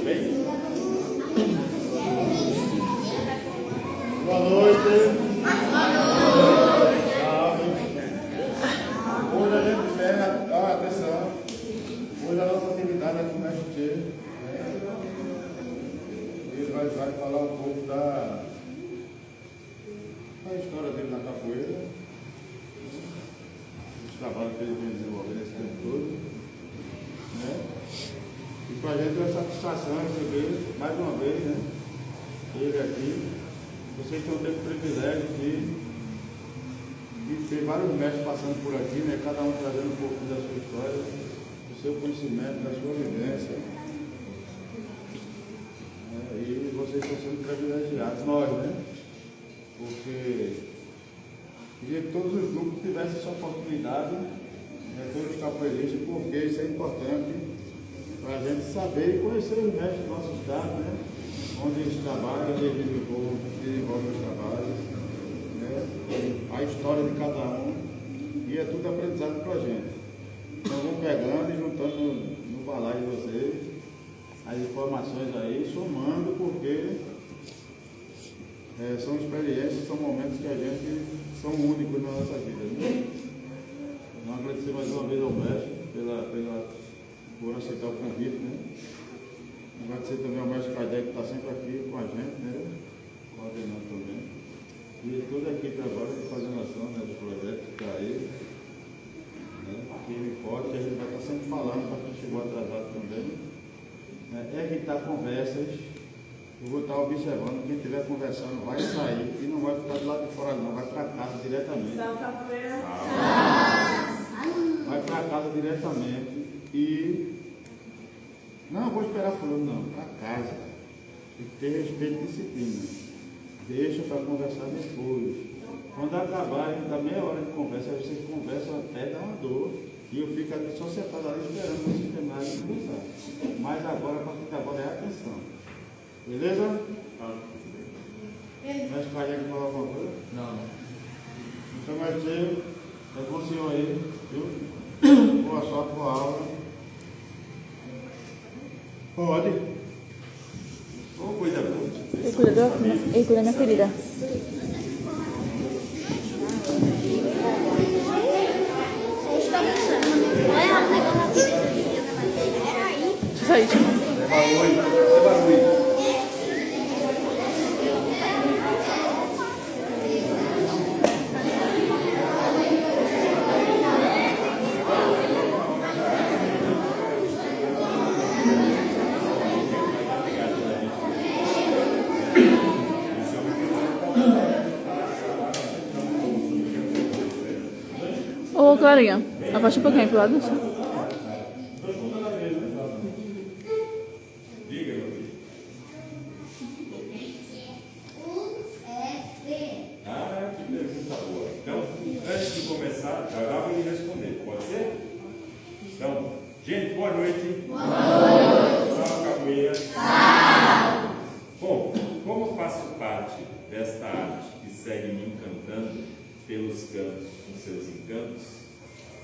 bem? Boa noite. Hoje a gente tem atenção. Hoje a nossa atividade é com o mestre Tchê. Ele vai falar um pouco da história dele na capoeira, os trabalhos que ele vem desenvolvendo esse tempo todo. E para a gente é uma satisfação receber mais uma vez, ele aqui. Vocês estão tendo o privilégio de ter vários mestres passando por aqui, cada um trazendo um pouco da sua história, do seu conhecimento, da sua vivência. E vocês estão sendo privilegiados, nós, porque queria que todos os grupos tivessem essa oportunidade, todos os capoeiristas, porque isso é importante para a gente saber e conhecer os mestres do nosso estado, onde eles trabalham, onde eles desenvolvem os trabalhos, a história de cada um, e é tudo aprendizado para a gente. Então vamos pegando e juntando no balaio de vocês as informações aí, somando, porque são experiências, são momentos que a gente são únicos na nossa vida. Então agradecer mais uma vez ao mestre por aceitar o convite. Agradecer também ao mestre Kardec, que está sempre aqui com a gente, coordenando também. E toda a equipe agora de coordenação do projeto que está aí, firme e forte, que a gente vai estar sempre falando para quem chegou atrasado também. Evitar conversas. Eu vou estar observando, quem estiver conversando vai sair e não vai ficar do lado de fora não, vai para casa diretamente. Vai para casa diretamente e não vou esperar fulano não, para casa. Tem que ter respeito e disciplina. Deixa para conversar depois. Quando acabarem, dá meia hora de conversa, aí vocês conversam até dar uma dor. E eu fico aqui só sentado ali esperando vocês terminarem de conversar. Mas agora, a partir de agora, é atenção. Beleza? Mas o pai quer falar alguma coisa? Não. Então, vai ser, é com o senhor aí, viu? Boa sorte, boa aula. Pode. Uma coisa boa. Ele cuida da minha ferida. Só isso. Ô, Clarinha, afasta um pouquinho pro lado. Que pergunta boa. Então, antes de começar, já vou lhe responder, pode ser? Então, gente, boa noite. Boa noite. Salve, capoeira. Salve. Bom, como faço parte desta arte que segue me encantando pelos cantos com seus encantos,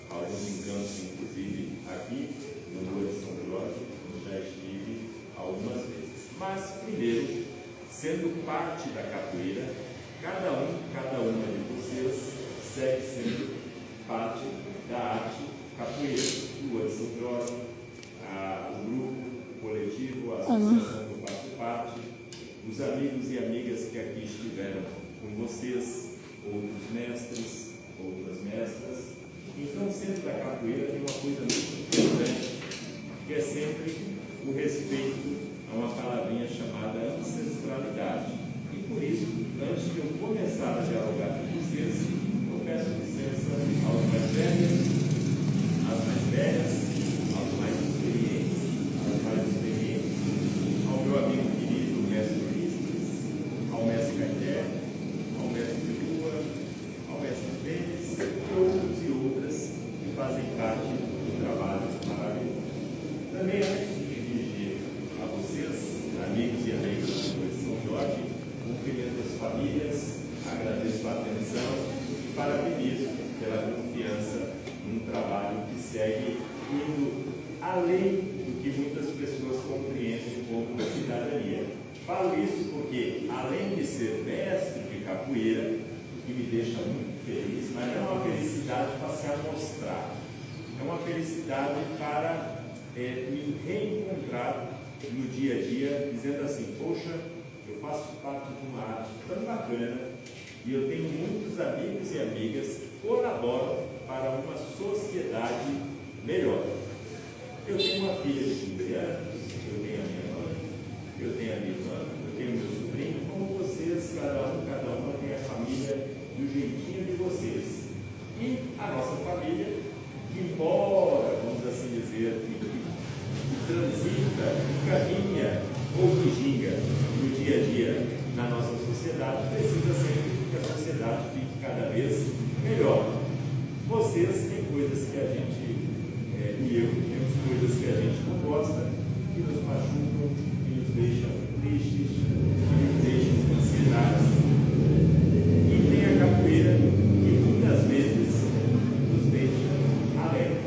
alguns encantos, inclusive, aqui no Rua de São Jorge, já estive algumas vezes. Mas, primeiro, sendo parte da capoeira, cada uma de vocês segue sendo parte da arte capoeira. Rua de São Jorge, o grupo, o coletivo, a associação que eu faço parte, os amigos e amigas que aqui estiveram com vocês, outros mestres, outras mestras. Então, sempre da capoeira tem uma coisa muito importante, que é sempre o respeito a uma palavrinha chamada ancestralidade. E por isso, antes de eu começar a dialogar com vocês, eu peço licença aos mais velhos, às mais velhas, aos mais experientes, ao meu amigo querido, o mestre Ulisses, ao mestre Caeté, ao mestre Lua, ao mestre Pérez, e outros e outras que fazem parte do trabalho maravilhoso. Também, antes de me dirigir a vocês, amigos e amigas de São Jorge, cumprimento as famílias, agradeço a atenção e parabenizo pela confiança num trabalho que segue indo além do que muitas pessoas compreendem como mas não é uma felicidade para se amostrar. É uma felicidade para me reencontrar no dia a dia, dizendo assim: poxa, eu faço parte de uma arte tão bacana e eu tenho muitos amigos e amigas que colaboram para uma sociedade melhor. Eu tenho uma filha de 15 anos, eu tenho a minha mãe, eu tenho a minha irmã, eu tenho meu sobrinho, como vocês, cada uma tem a família do jeitinho de vocês. E a nossa família, que embora, vamos assim dizer, que transita, que caminha ou que ginga no dia a dia na nossa sociedade, precisa sempre que a sociedade fique cada vez melhor. Vocês têm coisas que a gente, e eu, temos coisas que a gente não gosta, que nos machucam, que nos deixam tristes, que nos deixam ansiedades. E tem a capoeira que muitas vezes nos deixa alegres,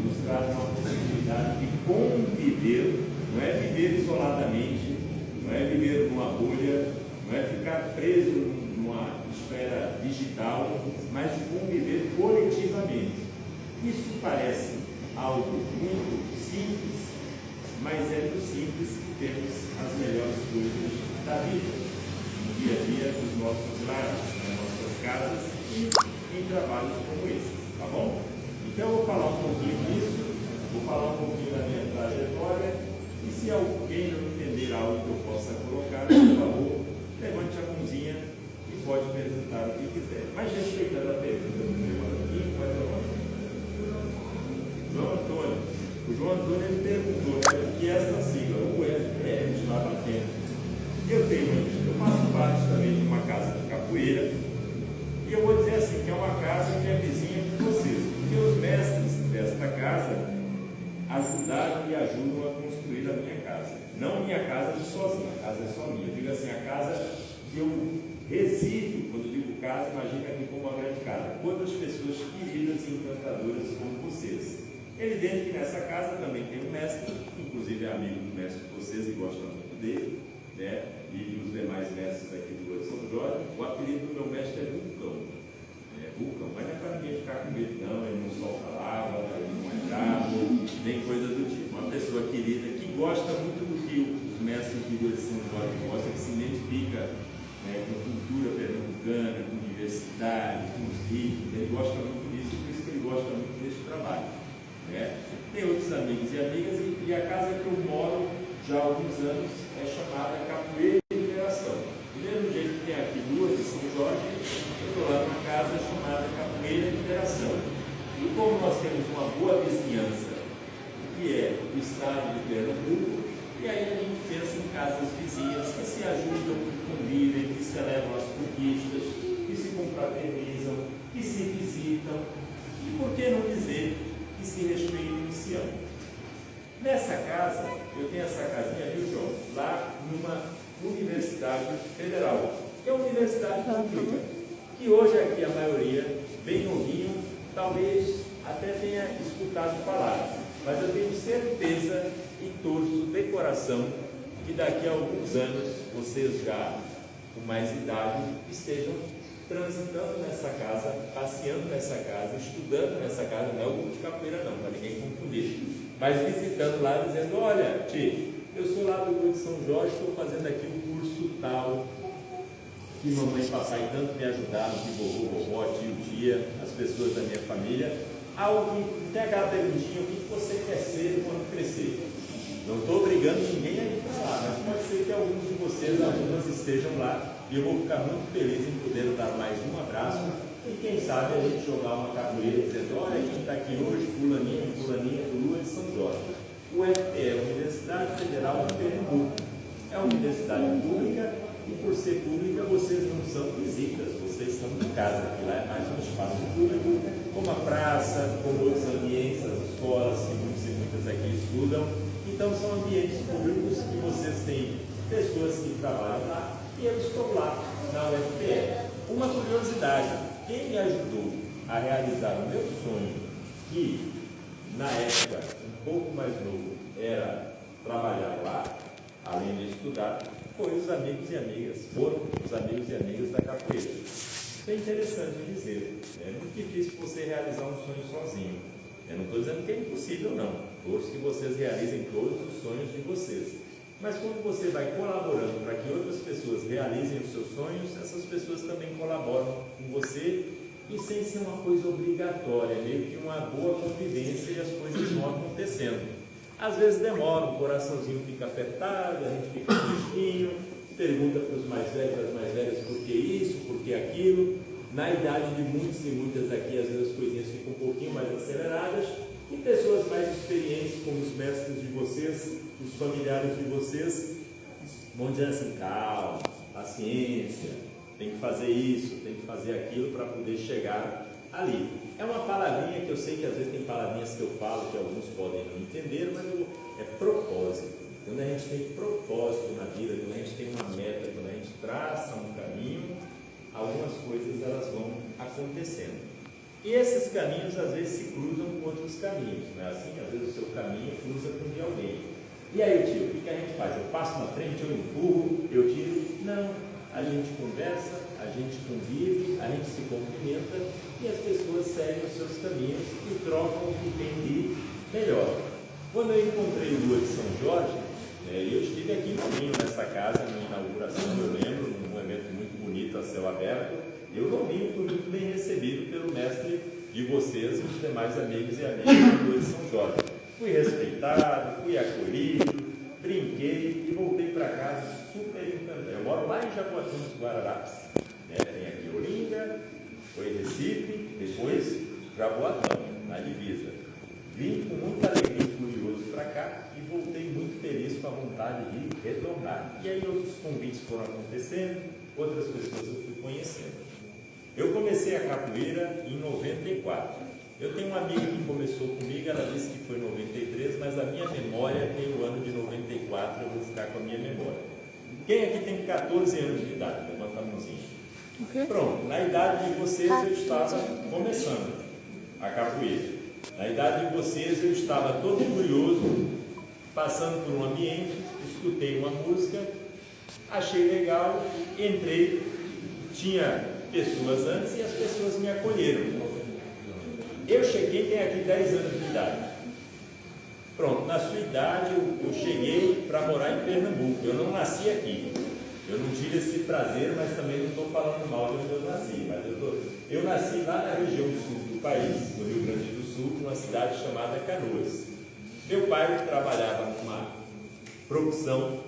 nos traz uma possibilidade de conviver, não é viver isoladamente, não é viver numa bolha, não é ficar preso numa esfera digital, mas de conviver coletivamente. Isso parece algo muito simples, mas é do simples que temos as melhores coisas da vida, no dia a dia dos nossos lares, nas nossas casas e em trabalhos como esses, tá bom? Então eu vou falar um pouquinho disso, vou falar um pouquinho da minha trajetória, e se alguém não entender algo que eu possa colocar, por favor, levante a mãozinha e pode perguntar o que quiser. Mas respeitando a pergunta do meu aqui, qual é o nome? João Antônio. O João Antônio ele perguntou, né, o que é essa sigla, o UFPR de lá para dentro. Eu faço parte também de uma casa de capoeira, e eu vou dizer assim, que é uma casa que é vizinha de vocês, porque os mestres desta casa ajudaram e ajudam a construir a minha casa. Não minha casa de sozinho, a casa é só minha. Eu digo assim, a casa que eu resido. Quando digo casa, imagina aqui como uma grande casa. Quantas pessoas queridas e encantadoras como vocês. É evidente que nessa casa também tem um mestre, inclusive é amigo do mestre de vocês e gosta muito dele, né? E dos demais mestres aqui do Rua de São Jorge. O apelido do meu mestre é Vulcão. Vulcão, mas não é para ninguém ficar com medo, não. Ele não solta lava, ele não é bravo, nem coisa do tipo. Uma pessoa querida que gosta muito do que os mestres do Rua de São Jorge gostam, que se identifica, né, com cultura pernambucana, com diversidade, com os ricos. Ele gosta muito disso, por isso que ele gosta muito desse trabalho. Né? Tem outros amigos e amigas, e a casa que eu moro já há alguns anos é chamada Capoeira e Liberação. Do mesmo jeito que tem aqui Rua de São Jorge, eu estou lá numa casa chamada Capoeira e Liberação. E como nós temos uma boa vizinhança, que é o estado de Pernambuco, e aí a gente pensa em casas vizinhas que se ajudam, que convivem, que celebram as conquistas, que se confraternizam, que se visitam, e por que não dizer que se respeitam e se amam. Nessa casa, eu tenho essa casinha, viu, João? Lá numa universidade federal, que é uma universidade pública, que hoje aqui a maioria, bem novinho, talvez até tenha escutado falar, mas eu tenho certeza e torço de coração que daqui a alguns anos, vocês já com mais idade, estejam transitando nessa casa, passeando nessa casa, estudando nessa casa. Não é o grupo de capoeira não, para ninguém confundir, mas visitando lá, dizendo: olha, tio, eu sou lá do Rua de São Jorge, estou fazendo aqui um curso tal, que mamãe e papai tanto me ajudaram, que vovô, tio, tia, as pessoas da minha família. Algo que tem aquela perguntinha: o que você quer ser quando crescer? Não estou obrigando ninguém a ir para lá, mas pode ser que alguns de vocês, algumas, estejam lá, e eu vou ficar muito feliz em poder dar mais um abraço, e quem sabe a gente jogar uma capoeira dizendo: olha, quem está aqui hoje, fulaninho, fulaninha do Rua de São Jorge. O UFPE é a Universidade Federal de Pernambuco, é uma universidade pública, e por ser pública vocês não são visitas, vocês estão em casa, que lá é mais um espaço público, como a praça, como outros ambientes, as escolas que muitos e muitas aqui estudam. Então são ambientes públicos que vocês têm pessoas que trabalham lá, e eu estou lá na UFPE. Uma curiosidade: quem me ajudou a realizar o meu sonho, que na época, um pouco mais novo, era trabalhar lá, além de estudar, foram os amigos e amigas da capoeira. Isso é interessante dizer. É muito difícil você realizar um sonho sozinho. Eu não estou dizendo que é impossível, não. Torço que vocês realizem todos os sonhos de vocês. Mas quando você vai colaborando para que outras pessoas realizem os seus sonhos, essas pessoas também colaboram com você e sem ser uma coisa obrigatória, meio que uma boa convivência e as coisas vão acontecendo. Às vezes demora, o coraçãozinho fica apertado, a gente fica tristinho, pergunta para os mais velhos, para as mais velhas, por que isso, por que aquilo. Na idade de muitos e muitas aqui, às vezes as coisinhas ficam um pouquinho mais aceleradas, e pessoas mais experientes, como os mestres de vocês, os familiares de vocês, vão dizer assim: calma, paciência, tem que fazer isso, tem que fazer aquilo para poder chegar ali. É uma palavrinha que eu sei que às vezes tem palavrinhas que eu falo que alguns podem não entender, mas é propósito. Quando a gente tem propósito na vida, quando a gente tem uma meta, quando a gente traça um caminho, algumas coisas elas vão acontecendo. E esses caminhos às vezes se cruzam com outros caminhos, não é assim? Às vezes o seu caminho cruza com o de alguém. E aí, tio, o que a gente faz? Eu passo na frente, eu empurro, eu tiro? Não. A gente conversa, a gente convive, a gente se cumprimenta e as pessoas seguem os seus caminhos e trocam o que tem de melhor. Quando eu encontrei o Lua de São Jorge, eu estive aqui em Marinho, nessa casa, na inauguração, eu lembro, num evento muito bonito, a céu aberto. Eu não vim, fui muito bem recebido pelo mestre de vocês e os demais amigos e amigas do Lua de São Jorge. Fui respeitado, fui acolhido, brinquei e voltei para casa super encantado. Eu moro lá em Jaboatão dos Guararapes, tem aqui Olinda, foi Recife, depois Jaboatão, na divisa. Vim com muita alegria e curioso para cá e voltei muito feliz, com a vontade de retornar. E aí outros convites foram acontecendo, outras pessoas eu fui conhecendo. Eu comecei a capoeira em 94. Eu tenho uma amiga que começou comigo, ela disse que foi em 93, mas a minha memória tem o ano de 94, eu vou ficar com a minha memória. Quem aqui tem 14 anos de idade? Levanta a mãozinha. Okay. Pronto, na idade de vocês eu estava começando a capoeira. Na idade de vocês eu estava todo curioso, passando por um ambiente, escutei uma música, achei legal, entrei, tinha pessoas antes e as pessoas me acolheram. Eu cheguei, tem aqui 10 anos de idade. Pronto, na sua idade eu cheguei para morar em Pernambuco. Eu não nasci aqui. Eu não tive esse prazer, mas também não estou falando mal de onde eu nasci. Mas eu nasci lá na região sul do país, no Rio Grande do Sul, numa cidade chamada Canoas. Meu pai trabalhava numa profissão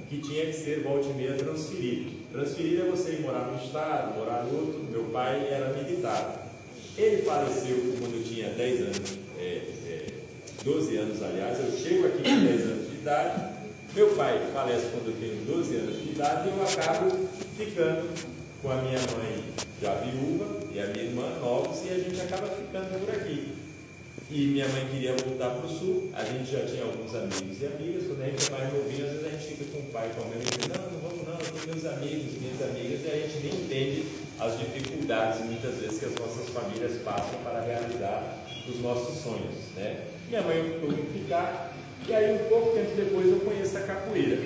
que tinha que ser volta e meia transferido. Transferir é você ir morar no estado, morar no outro. Meu pai era militar. Ele faleceu quando eu tinha 10 anos, 12 anos aliás. Eu chego aqui com 10 anos de idade. Meu pai falece quando eu tenho 12 anos de idade e eu acabo ficando com a minha mãe já viúva e a minha irmã novos e a gente acaba ficando por aqui. E minha mãe queria voltar para o sul, a gente já tinha alguns amigos e amigas, quando a gente é mais novinho, às vezes a gente fica com o pai, com a mãe, e diz, não vamos não, eu tenho meus amigos, minhas amigas, e a gente nem entende as dificuldades muitas vezes que as nossas famílias passam para realizar os nossos sonhos, né? Minha mãe optou em ficar, e aí um pouco tempo depois eu conheço a capoeira.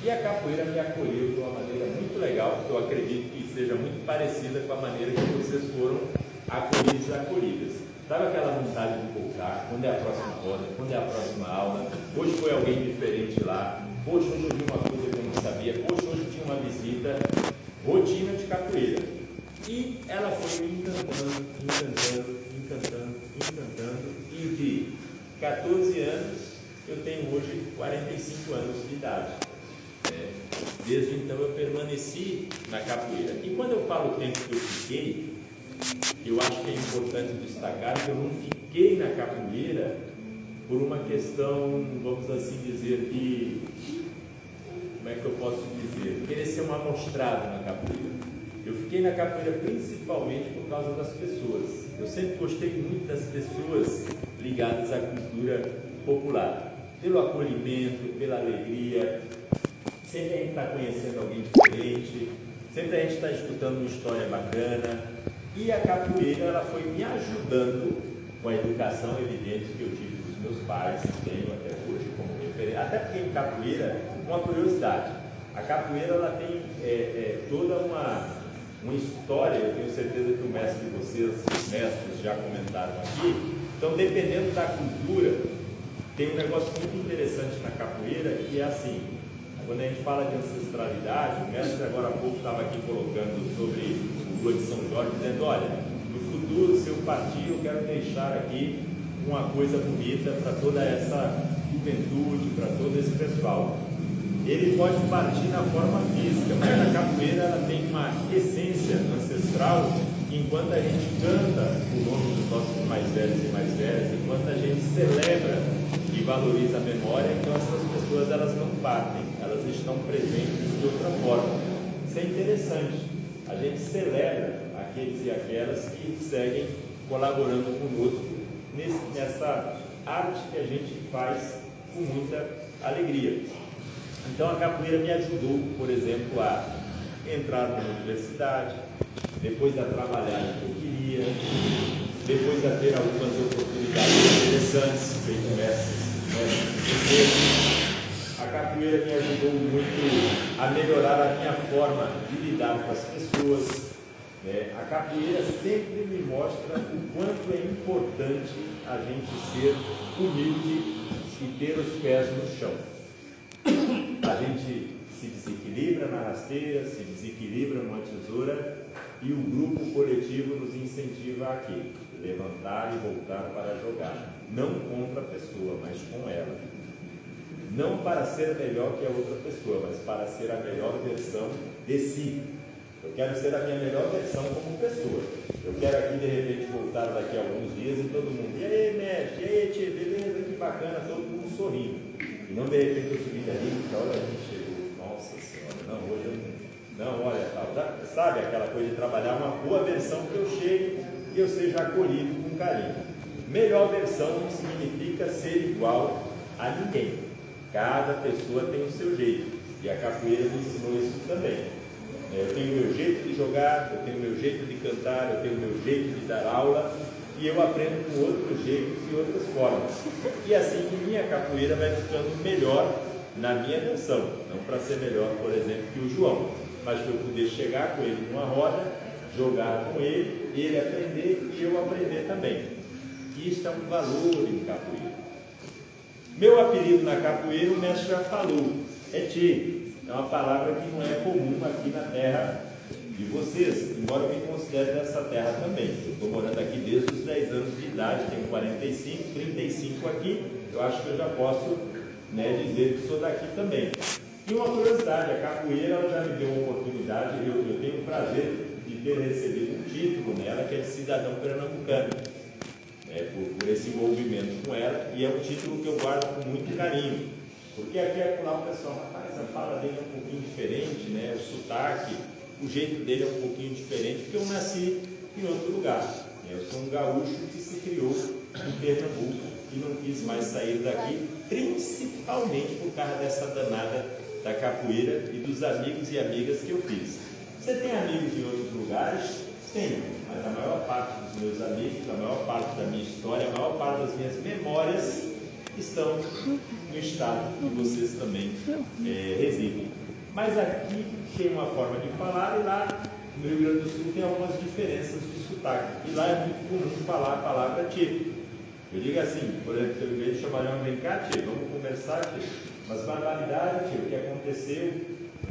E a capoeira me acolheu de uma maneira muito legal, porque eu acredito que seja muito parecida com a maneira que vocês foram acolhidos e acolhidas. Sabe aquela vontade de voltar? Quando é a próxima roda? Quando é a próxima aula? Hoje foi alguém diferente lá. Poxa, hoje eu vi uma coisa que eu não sabia. Poxa, hoje tinha uma visita. Rotina de capoeira. E ela foi me encantando, encantando, encantando, encantando. E de 14 anos, eu tenho hoje 45 anos de idade. Desde então eu permaneci na capoeira. E quando eu falo o tempo que eu fiquei, eu acho que é importante destacar que eu não fiquei na capoeira por uma questão, vamos assim dizer, de, como é que eu posso dizer, querer ser um amostrado na capoeira. Eu fiquei na capoeira principalmente por causa das pessoas. Eu sempre gostei muito das pessoas ligadas à cultura popular, pelo acolhimento, pela alegria. Sempre a gente está conhecendo alguém diferente, sempre a gente está escutando uma história bacana. E a capoeira ela foi me ajudando com a educação evidente que eu tive dos meus pais, que tenho até hoje como referência. Até porque em capoeira, uma curiosidade, a capoeira ela tem toda uma história, eu tenho certeza que o mestre de vocês, os mestres já comentaram aqui. Então, dependendo da cultura, tem um negócio muito interessante na capoeira, que é assim, quando a gente fala de ancestralidade, o mestre agora há pouco estava aqui colocando sobre o Lua de São Jorge, dizendo, olha, no futuro, se eu partir, eu quero deixar aqui uma coisa bonita para toda essa juventude, para todo esse pessoal. Ele pode partir na forma física, mas a capoeira ela tem uma essência ancestral que, enquanto a gente canta o nome dos nossos mais velhos e mais velhas, enquanto a gente celebra e valoriza a memória, então essas pessoas elas não partem, elas estão presentes de outra forma. Isso é interessante. A gente celebra aqueles e aquelas que seguem colaborando conosco nessa arte que a gente faz com muita alegria. Então a capoeira me ajudou, por exemplo, a entrar na universidade, depois a trabalhar no que eu queria, depois a ter algumas oportunidades interessantes, feito mestres. A capoeira me ajudou muito a melhorar a minha forma de lidar com as pessoas. A capoeira sempre me mostra o quanto é importante a gente ser humilde e ter os pés no chão. A gente se desequilibra na rasteira, se desequilibra numa tesoura e o grupo coletivo nos incentiva a quê? Levantar e voltar para jogar. Não contra a pessoa, mas com ela. Não para ser melhor que a outra pessoa, mas para ser a melhor versão de si. Eu quero ser a minha melhor versão como pessoa. Eu quero aqui de repente voltar daqui a alguns dias e todo mundo, e aí mestre, e aí tia, beleza, que bacana, todo mundo sorrindo. E não de repente eu subi ali e olha, a gente chegou, nossa senhora, não, hoje eu não, olha, tal, sabe aquela coisa de trabalhar uma boa versão que eu chegue e eu seja acolhido com carinho. Melhor versão não significa ser igual a ninguém. Cada pessoa tem o seu jeito. E a capoeira me ensinou isso também. Eu tenho o meu jeito de jogar, eu tenho o meu jeito de cantar, eu tenho o meu jeito de dar aula e eu aprendo com outros jeitos e outras formas. E assim que minha capoeira vai ficando melhor na minha versão. Não para ser melhor, por exemplo, que o João, mas para eu poder chegar com ele numa roda, jogar com ele aprender e eu aprender também. Isso é um valor em capoeira. Meu apelido na capoeira, o mestre já falou, é Tchê. É uma palavra que não é comum aqui na terra de vocês, embora eu me considere dessa terra também. Eu estou morando aqui desde os 10 anos de idade, tenho 45, 35 aqui, eu acho que eu já posso dizer que sou daqui também. E uma curiosidade, a capoeira ela já me deu uma oportunidade, eu tenho o prazer de ter recebido um título nela, que é de cidadão pernambucano, por esse envolvimento com ela, e é um título que eu guardo com muito carinho. Porque aqui lá o pessoal, rapaz, a fala dele é um pouquinho diferente, o sotaque, o jeito dele é um pouquinho diferente, porque eu nasci em outro lugar. Eu sou um gaúcho que se criou em Pernambuco e não quis mais sair daqui, principalmente por causa dessa danada da capoeira e dos amigos e amigas que eu fiz. Você tem amigos em outros lugares? Tenho, mas a maior parte dos meus amigos, a maior parte da minha história, a maior parte das minhas memórias estão no estado que vocês também residem. Mas aqui tem uma forma de falar e lá no Rio Grande do Sul tem algumas diferenças de sotaque. E lá é muito comum falar a palavra tchê. Eu digo assim, por exemplo, se eu chamarão, vem cá tchê, vamos conversar tchê. Mas barbaridade tchê, o que aconteceu?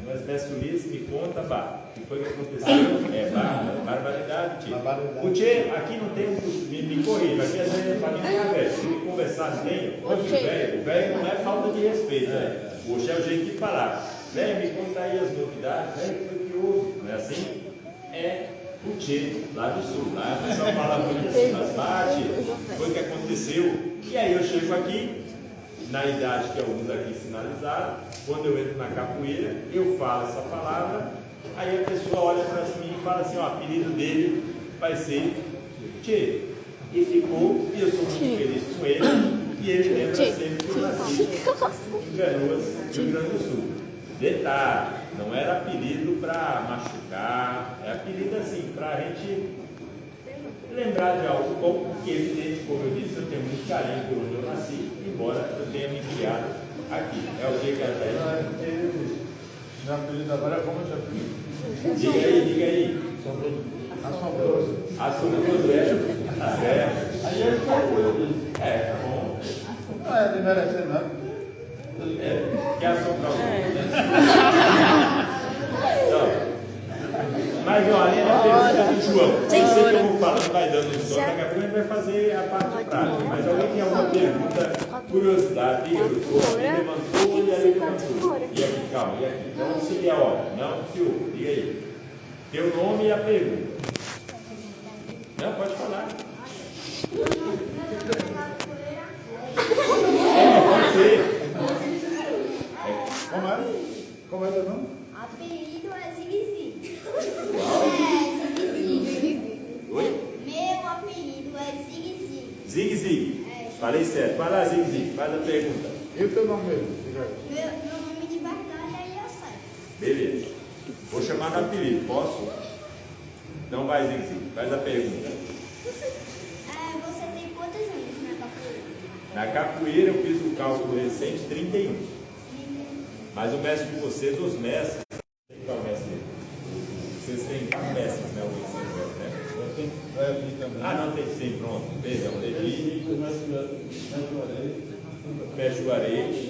Mas mestre Ulisses me conta, o que foi que aconteceu? Barbaridade tchê. O tchê, aqui não tem me corrija, aqui às vezes é familiar, velho. Se me conversar não tem, o velho não é falta de respeito, Hoje é o jeito de falar. Velho, me conta aí as novidades, velho, o que foi que houve? Não é assim? É o tchê, lá do sul, lá o pessoal fala muito assim, mas bate, foi o que aconteceu. E aí eu chego aqui, na idade que alguns aqui sinalizaram, quando eu entro na capoeira, eu falo essa palavra, aí a pessoa olha para mim e fala assim, o apelido dele vai ser Tchê. E ficou, e eu sou muito feliz com ele, e ele lembra sempre que eu nasci em Canoas, Rio Grande do Sul. Detalhe, não era apelido para machucar, é apelido assim, para a gente lembrar de algo bom, porque evidente, como eu disse, eu tenho muito carinho por onde eu nasci, embora eu tenha me criado aqui. É o que a Meu apelido agora é como eu já fiz. Diga aí. Assombroso. Assombroso, tá certo. Aí ele foi. Tá bom. Não é desmerecer, não. Quer assombrar o Então, mas olha, a pergunta do João. Eu sei que eu vou falar, vai dando o som, daqui a pouco ele vai fazer a parte prática. Mas alguém tem alguma pergunta, curiosidade, diga, doutor, ele levantou e aí levantou. E aqui, calma, e aqui? Então seria a hora, não, senhor, diga aí. Teu nome e a pergunta. Não, pode falar. Pode ser. Como é teu nome? Apelido é Zig-Zig. Oi? Meu apelido é Zig-Zig. Zig-Zig. Falei certo. Vai lá, Zig-Zig. Faz a pergunta. E o teu nome mesmo? Meu nome de verdade é Yosai. Beleza. Vou chamar no apelido. Posso? Não vai, Zig-Zig. Faz a pergunta. Você tem quantos anos na capoeira? Na capoeira eu fiz um cálculo recente, 31. Mas o mestre de vocês, os mestres, qual é o mestre? Vocês têm mestres, né? Eu tenho aqui também. Ah, não, tem sim, pronto. Perdão, Levi, Pé Juarez.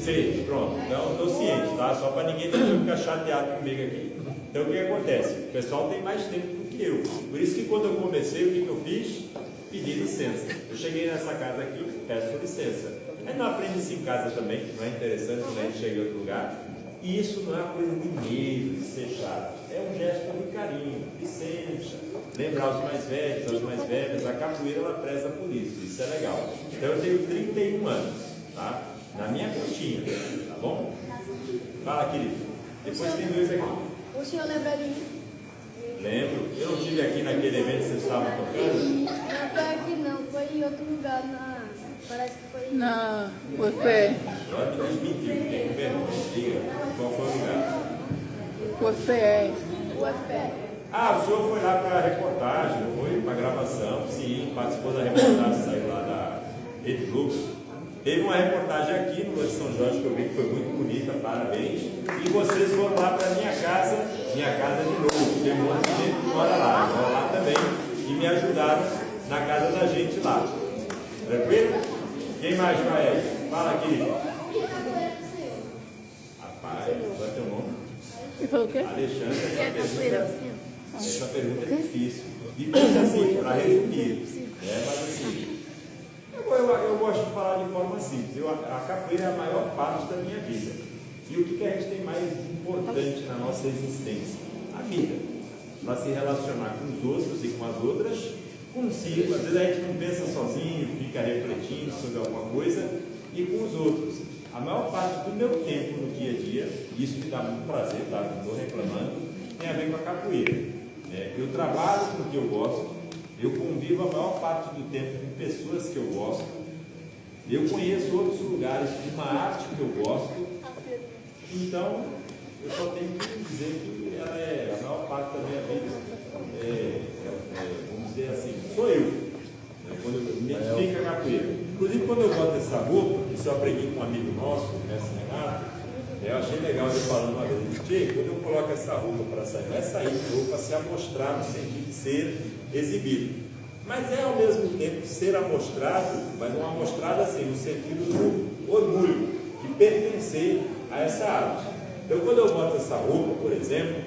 Sei, pronto. Então, estou ciente, tá? Só para ninguém ficar chateado comigo aqui. Então, o que acontece? O pessoal tem mais tempo do que eu. Por isso que quando eu comecei, o que eu fiz? Pedi licença. Eu cheguei nessa casa aqui, peço licença. Aí não aprende isso em casa também, não é interessante quando a gente chega em outro lugar. E isso não é uma coisa de medo, de ser chato. É um gesto de carinho, licença. Lembrar os mais velhos, as mais velhas. A capoeira, ela preza por isso é legal. Então eu tenho 31 anos, tá? Na minha continha, tá bom? Fala, querido. Depois tem dois aqui. O senhor lembra de mim? Lembro. Eu não estive aqui naquele evento que vocês estavam tocando? Não foi aqui não, foi em outro lugar, parece que foi... Na UFPE. Agora me desmentiu, tem pergunta. Diga, qual foi o lugar? UFPE. UFPE. Ah, o senhor foi lá para a reportagem, foi para a gravação, sim, participou da reportagem, saiu lá da Rede Globo. Teve uma reportagem aqui no Lua de São Jorge que eu vi que foi muito bonita, parabéns. E vocês foram lá para minha casa de novo. Tem um monte de gente que mora lá, eu moro lá também, e me ajudaram na casa da gente lá. Tranquilo? Quem mais vai aí? Fala aqui. Rapaz, qual é teu nome? Ele falou o quê? Alexandre. Essa pergunta é difícil. Difícil assim, para resumir. Mas assim, eu gosto de falar de forma simples. A capoeira é a maior parte da minha vida. E o que a gente tem mais importante na nossa existência? A vida. Para se relacionar com os outros e com as outras, consigo. Às vezes a gente não pensa sozinho, fica refletindo sobre alguma coisa, e com os outros. A maior parte do meu tempo no dia a dia, isso me dá muito prazer, tá? Não estou reclamando, tem a ver com a capoeira. Eu trabalho com o que eu gosto, eu convivo a maior parte do tempo com pessoas que eu gosto, eu conheço outros lugares de uma arte que eu gosto, então eu só tenho que dizer que ela é a maior parte da minha vida, vamos dizer assim, sou eu, quando eu me identifico a capoeira. Inclusive quando eu boto essa roupa, isso eu aprendi com um amigo nosso, o mestre Renato, eu achei legal ele falando uma vez, quando eu coloco essa roupa para sair, não é sair de roupa para se amostrar no sentido de ser exibido, mas é ao mesmo tempo ser amostrado, mas uma amostrada assim, no sentido do orgulho, de pertencer a essa arte. Então quando eu boto essa roupa, por exemplo,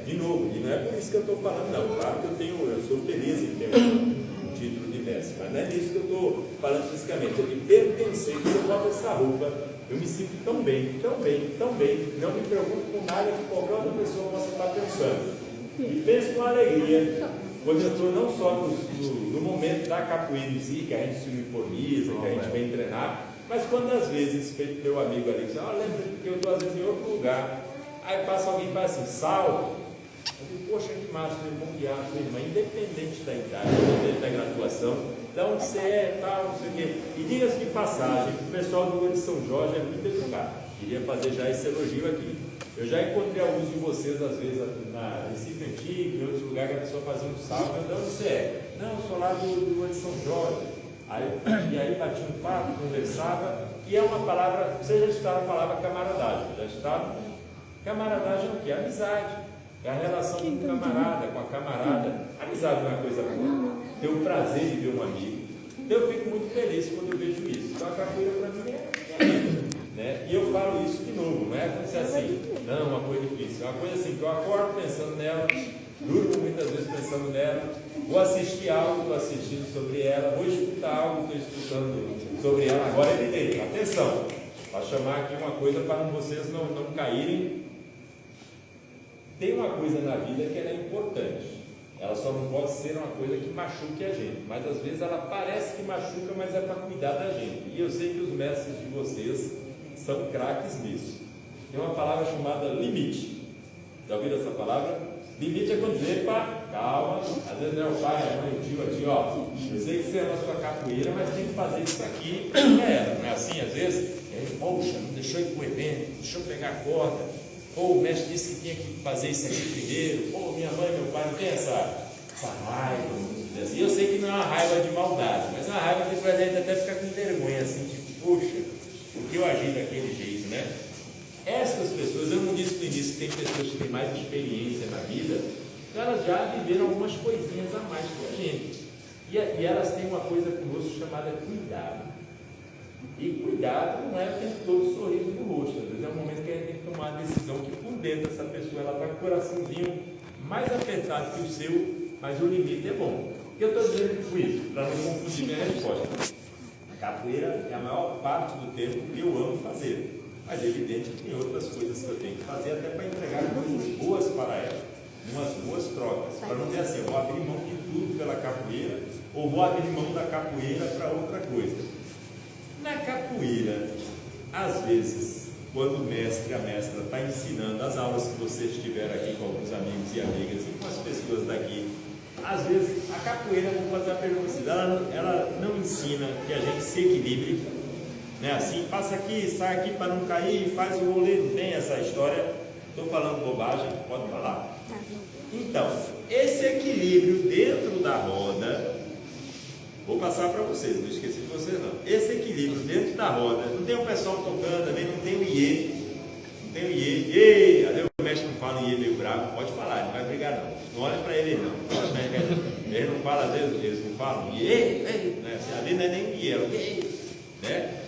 de novo, e não é por isso que eu estou falando não, claro que eu sou feliz em ter um título de mestre, mas não é disso que eu estou falando fisicamente, é de pertencer. Quando eu boto essa roupa, eu me sinto tão bem, tão bem, tão bem, não me preocupo com nada que qualquer outra pessoa possa estar pensando. E penso com alegria, quando eu estou não só no momento da capoeira em si, que a gente se uniformiza, que a gente vem treinar, mas quando às vezes, feito meu amigo ali, diz, lembra que eu estou às vezes em outro lugar, aí passa alguém e fala assim, Sal, eu digo, poxa, que massa, meu irmão guiado, tua irmã, independente da idade, independente da graduação, de onde você é, tal, não sei o quê. E diga-se de passagem, o pessoal do Lua de São Jorge é muito educado. Queria fazer já esse elogio aqui. Eu já encontrei alguns de vocês, às vezes, na Recife Antigo, em outros lugares, que a pessoa fazia um salve, de onde você é? Não, eu sou lá do Lua de São Jorge. E aí batia um papo, conversava, e é uma palavra, vocês já escutaram a palavra camaradagem, já escutaram? Camaradagem é o quê? Amizade. É a relação com o camarada, com a camarada. Amizade não é coisa boa. Ter o prazer de ver um amigo. Então eu fico muito feliz quando eu vejo isso. Então a capoeira para mim é vida, né? E eu falo isso de novo, não é acontecer assim, não, uma coisa difícil. É uma coisa assim que eu acordo pensando nela, durmo muitas vezes pensando nela, vou assistir algo, estou assistindo sobre ela, vou escutar algo, estou escutando sobre ela. Agora é evidente, atenção, para chamar aqui uma coisa para vocês não caírem. Tem uma coisa na vida que ela é importante. Ela só não pode ser uma coisa que machuque a gente, mas às vezes ela parece que machuca, mas é para cuidar da gente. E eu sei que os mestres de vocês são craques nisso. Tem uma palavra chamada limite. Já ouviram essa palavra? Limite é quando dizer, pá, calma, às vezes não é o pai, a mãe, o tio, a tia, ó, eu sei que você ama a sua capoeira, mas tem que fazer isso aqui para ela, não é assim às vezes? E aí, poxa, não deixou ir para o evento, deixou pegar a corda. Ou o mestre disse que tinha que fazer isso aqui primeiro. Ou minha mãe, meu pai, não tem essa raiva. E eu sei que não é uma raiva de maldade, mas é uma raiva que faz a gente até ficar com vergonha, assim, tipo, poxa, por que eu agi daquele jeito, né? Essas pessoas, eu não disse no início que tem pessoas que têm mais experiência na vida, elas já viveram algumas coisinhas a mais que a gente. E elas têm uma coisa conosco chamada cuidado. E cuidado não é o tempo todo sorriso no rosto, às vezes é um momento que a gente tem que tomar uma decisão que por dentro essa pessoa ela está com o coraçãozinho mais apertado que o seu, mas o limite é bom. E eu estou dizendo isso para não confundir minha resposta. A capoeira é a maior parte do tempo que eu amo fazer, mas é evidente que tem outras coisas que eu tenho que fazer até para entregar coisas boas para ela, umas boas trocas, para não dizer assim, eu vou abrir mão de tudo pela capoeira ou vou abrir mão da capoeira para outra coisa. Na capoeira, às vezes, quando o mestre e a mestra está ensinando as aulas que vocês tiveram aqui com alguns amigos e amigas e com as pessoas daqui, às vezes a capoeira, vou fazer a pergunta, ela não ensina que a gente se equilibre, né? Assim, passa aqui, sai aqui para não cair, faz o rolê, não tem essa história, estou falando bobagem, pode falar? Então, esse equilíbrio dentro da roda, vou passar para vocês, não esqueci de vocês não. Esse equilíbrio dentro da roda, não tem o pessoal tocando também, não tem o iê, não tem o iê, às vezes o mestre não fala iê meio bravo, pode falar, não vai brigar não, não olha para ele não, ele não fala, às vezes eles não falam iê, né? Ali não é nem o iê, é o iê, né?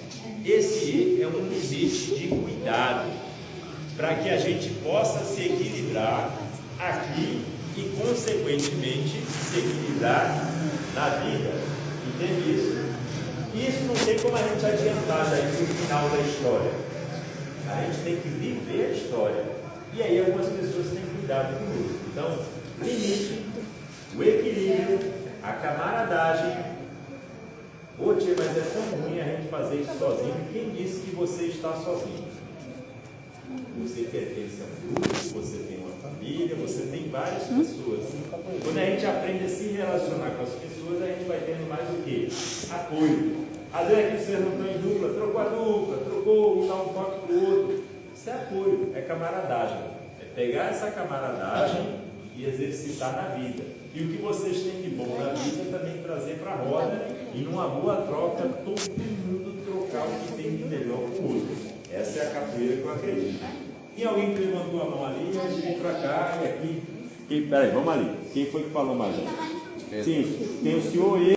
Esse iê é um limite de cuidado, para que a gente possa se equilibrar aqui e consequentemente se equilibrar na vida. Entende isso? Isso não tem como a gente adiantar já no final da história. A gente tem que viver a história. E aí algumas pessoas têm cuidado conosco. Então, limite, o equilíbrio, a camaradagem. Ô tia, mas é tão ruim a gente fazer isso sozinho. Quem disse que você está sozinho? Você pertence a um grupo, você tem uma família, você tem várias pessoas. Quando a gente aprende a se relacionar com as pessoas, a gente vai tendo mais o quê? Apoio. Às vezes é que vocês não estão em dupla, trocou a dupla, trocou, um dá um toque para o outro. Isso é apoio, é camaradagem. É pegar essa camaradagem e exercitar na vida. E o que vocês têm de bom na vida também trazer para a roda e numa boa troca, todo mundo trocar o que tem de melhor com o outro. Essa é a capoeira que eu acredito. Tem alguém que levantou a mão ali, antes de vir para cá, e aqui. Peraí, vamos ali. Quem foi que falou mais? Sim, tem o senhor e